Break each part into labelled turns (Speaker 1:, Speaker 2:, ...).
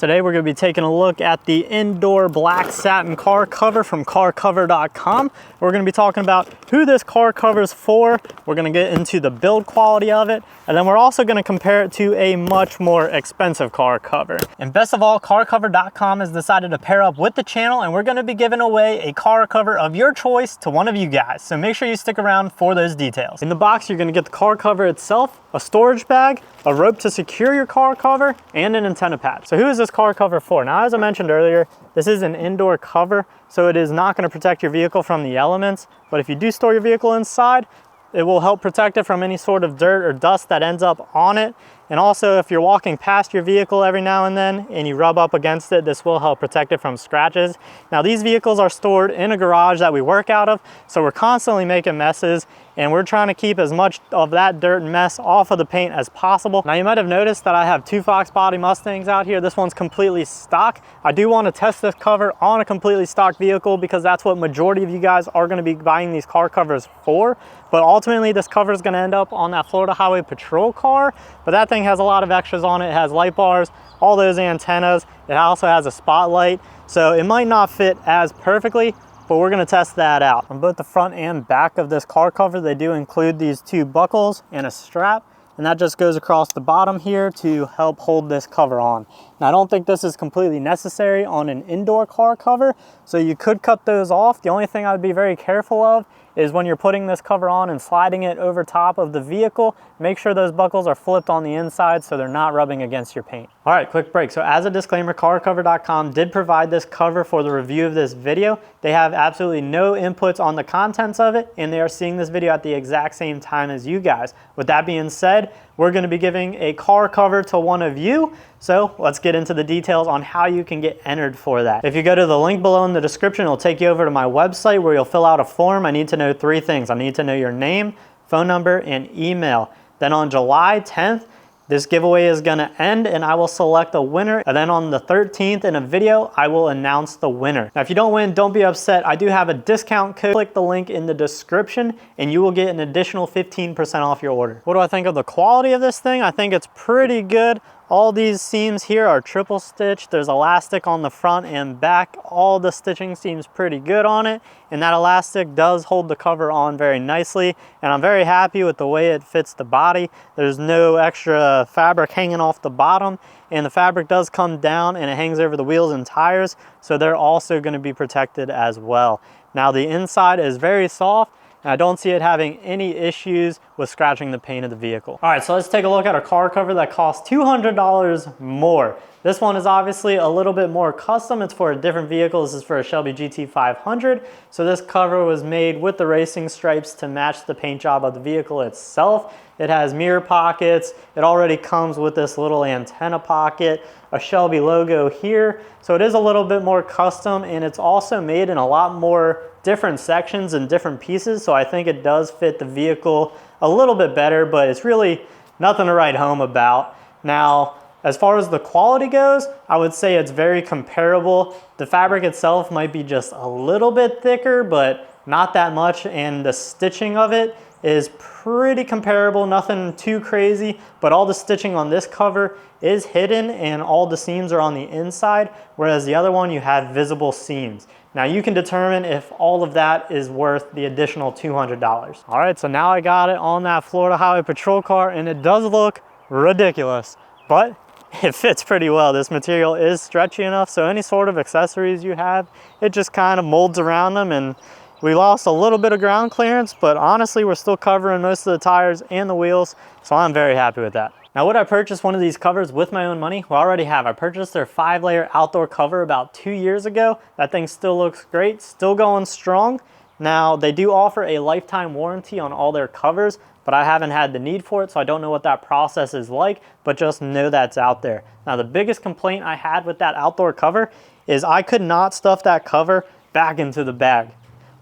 Speaker 1: Today we're going to be taking a look at the indoor black satin car cover from carcover.com. We're going to be talking about who this car cover is for. We're going to get into the build quality of it, and then we're also going to compare it to a much more expensive car cover. And best of all, carcover.com has decided to pair up with the channel, and we're going to be giving away a car cover of your choice to one of you guys. So make sure you stick around for those details. In the box, you're going to get the car cover itself, a storage bag, a rope to secure your car cover, and an antenna pad. So who is this car cover for? Now, as I mentioned earlier, this is an indoor cover, so it is not going to protect your vehicle from the elements, but if you do store your vehicle inside, it will help protect it from any sort of dirt or dust that ends up on it. And also, if you're walking past your vehicle every now and then and you rub up against it, this will help protect it from scratches. Now, these vehicles are stored in a garage that we work out of, so we're constantly making messes, and we're trying to keep as much of that dirt and mess off of the paint as possible. Now, you might have noticed that I have two Fox Body Mustangs out here. This one's completely stock. I do want to test this cover on a completely stock vehicle because that's what majority of you guys are going to be buying these car covers for. But ultimately, this cover is going to end up on that Florida Highway Patrol car. But that thing has a lot of extras on it. It has light bars, all those antennas. It also has a spotlight. So it might not fit as perfectly, but we're going to test that out. On both the front and back of this car cover, they do include these two buckles and a strap, and that just goes across the bottom here to help hold this cover on. Now, I don't think this is completely necessary on an indoor car cover, so you could cut those off. The only thing I would be very careful of is when you're putting this cover on and sliding it over top of the vehicle, make sure those buckles are flipped on the inside so they're not rubbing against your paint. All right, quick break. So as a disclaimer, carcover.com did provide this cover for the review of this video. They have absolutely no inputs on the contents of it, and they are seeing this video at the exact same time as you guys. With that being said, we're going to be giving a car cover to one of you. So let's get into the details on how you can get entered for that. If you go to the link below in the description, it'll take you over to my website where you'll fill out a form. I need to know three things. I need to know your name, phone number, and email. Then on July 10th, this giveaway is going to end and I will select a winner. And then on the 13th in a video, I will announce the winner. Now, if you don't win, don't be upset. I do have a discount code. Click the link in the description and you will get an additional 15% off your order. What do I think of the quality of this thing? I think it's pretty good. All these seams here are triple stitched. There's elastic on the front and back. All the stitching seems pretty good on it, and that elastic does hold the cover on very nicely, and I'm very happy with the way it fits the body. There's no extra fabric hanging off the bottom, and the fabric does come down and it hangs over the wheels and tires, so they're also going to be protected as well. Now, the inside is very soft, and I don't see it having any issues with scratching the paint of the vehicle. All right, so let's take a look at a car cover that costs $200 more. This one is obviously a little bit more custom. It's for a different vehicle. This is for a Shelby GT500. So this cover was made with the racing stripes to match the paint job of the vehicle itself. It has mirror pockets. It already comes with this little antenna pocket, a Shelby logo here. So it is a little bit more custom, and it's also made in a lot more different sections and different pieces. So I think it does fit the vehicle a little bit better, but it's really nothing to write home about. Now, as far as the quality goes, I would say it's very comparable. The fabric itself might be just a little bit thicker, but not that much, and the stitching of it is pretty comparable, nothing too crazy, but all the stitching on this cover is hidden and all the seams are on the inside, whereas the other one you have visible seams. Now you can determine if all of that is worth the additional $200. All right, so now I got it on that Florida Highway Patrol car, and it does look ridiculous, but it fits pretty well. This material is stretchy enough, so any sort of accessories you have, it just kind of molds around them, and we lost a little bit of ground clearance, but honestly, we're still covering most of the tires and the wheels, so I'm very happy with that. Now, would I purchase one of these covers with my own money? Well, I already have. I purchased their 5-layer outdoor cover about 2 years ago. That thing still looks great, still going strong. Now, they do offer a lifetime warranty on all their covers, but I haven't had the need for it, so I don't know what that process is like, but just know that's out there. Now, the biggest complaint I had with that outdoor cover is I could not stuff that cover back into the bag.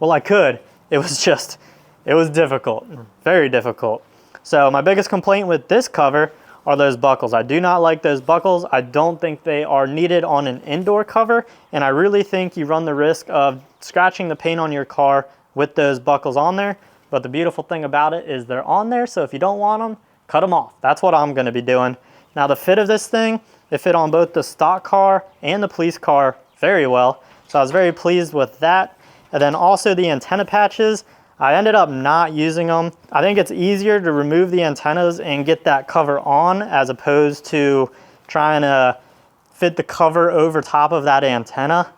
Speaker 1: Well, I could. It was difficult, very difficult. So my biggest complaint with this cover are those buckles. I do not like those buckles. I don't think they are needed on an indoor cover, and I really think you run the risk of scratching the paint on your car with those buckles on there. But the beautiful thing about it is they're on there, so if you don't want them, cut them off. That's what I'm gonna be doing. Now, the fit of this thing, It fit on both the stock car and the police car very well. So I was very pleased with that. And then also the antenna patches, I ended up not using them. I think it's easier to remove the antennas and get that cover on as opposed to trying to fit the cover over top of that antenna.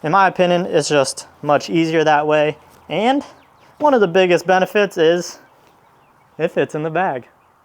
Speaker 1: In my opinion, it's just much easier that way. And one of the biggest benefits is it fits in the bag.